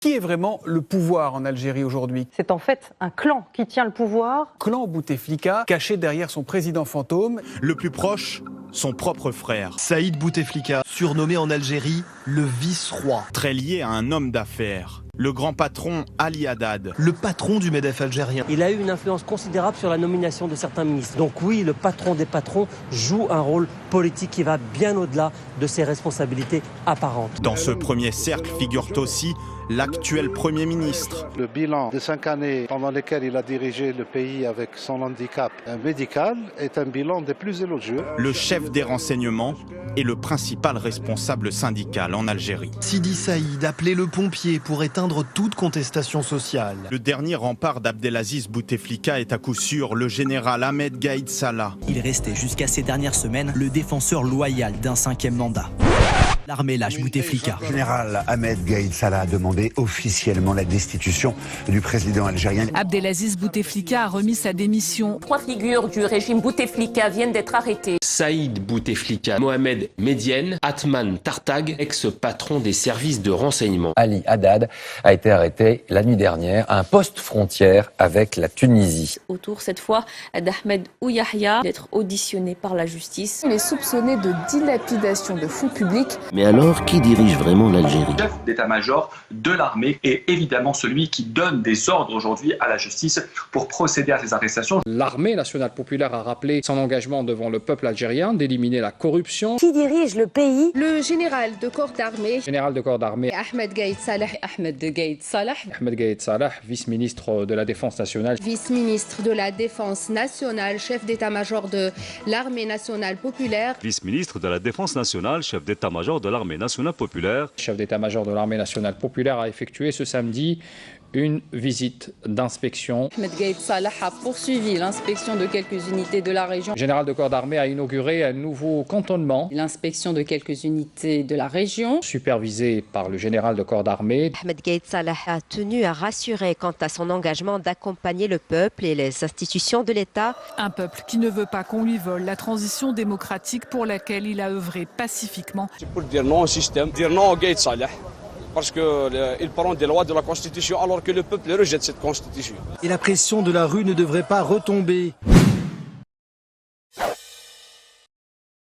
Qui est vraiment le pouvoir en Algérie aujourd'hui? C'est en fait un clan qui tient le pouvoir. Clan Bouteflika, caché derrière son président fantôme. Le plus proche, son propre frère. Saïd Bouteflika, surnommé en Algérie le vice-roi. Très lié à un homme d'affaires. Le grand patron Ali Haddad. Le patron du MEDEF algérien. Il a eu une influence considérable sur la nomination de certains ministres. Donc oui, le patron des patrons joue un rôle politique qui va bien au-delà de ses responsabilités apparentes. Dans ce premier cercle figure aussi l'actuel Premier ministre. Le bilan de 5 années pendant lesquelles il a dirigé le pays avec son handicap médical est un bilan des plus élogieux. Le chef des renseignements et le principal responsable syndical en Algérie. Sidi Saïd, appelé le pompier pour éteindre toute contestation sociale. Le dernier rempart d'Abdelaziz Bouteflika est à coup sûr le général Ahmed Gaïd Salah. Il restait jusqu'à ces dernières semaines le défenseur loyal d'un 5e mandat. L'armée lâche Bouteflika. Le général Ahmed Gaïd Salah a demandé officiellement la destitution du président algérien. Abdelaziz Bouteflika a remis sa démission. 3 figures du régime Bouteflika viennent d'être arrêtées. Saïd Bouteflika, Mohamed Medienne, Atman Tartag, ex-patron des services de renseignement. Ali Haddad a été arrêté la nuit dernière à un poste frontière avec la Tunisie. Autour cette fois d'Ahmed Ouyahia d'être auditionné par la justice. Il est soupçonné de dilapidation de fonds publics. Mais alors, qui dirige vraiment l'Algérie? Le chef d'état-major de l'armée est évidemment celui qui donne des ordres aujourd'hui à la justice pour procéder à ces arrestations. L'armée nationale populaire a rappelé son engagement devant le peuple algérien d'éliminer la corruption. Qui dirige le pays? Le général de corps d'armée. Général de corps d'armée. Ahmed Gaïd Salah. Ahmed Gaïd Salah. Ahmed Gaïd Salah, vice-ministre de la Défense nationale. Vice-ministre de la Défense nationale, chef d'état-major de l'armée nationale populaire. Vice-ministre de la Défense nationale, chef d'état-major de l'armée nationale populaire. Chef d'état-major de l'armée nationale populaire a effectué ce samedi une visite d'inspection. Ahmed Gaïd Salah a poursuivi l'inspection de quelques unités de la région. Le général de corps d'armée a inauguré un nouveau cantonnement. L'inspection de quelques unités de la région. Supervisé par le général de corps d'armée. Ahmed Gaïd Salah a tenu à rassurer quant à son engagement d'accompagner le peuple et les institutions de l'État. Un peuple qui ne veut pas qu'on lui vole la transition démocratique pour laquelle il a œuvré pacifiquement. C'est pour dire non au système, dire non au Gaïd Salah. Parce qu'il prend des lois de la Constitution alors que le peuple rejette cette Constitution. Et la pression de la rue ne devrait pas retomber.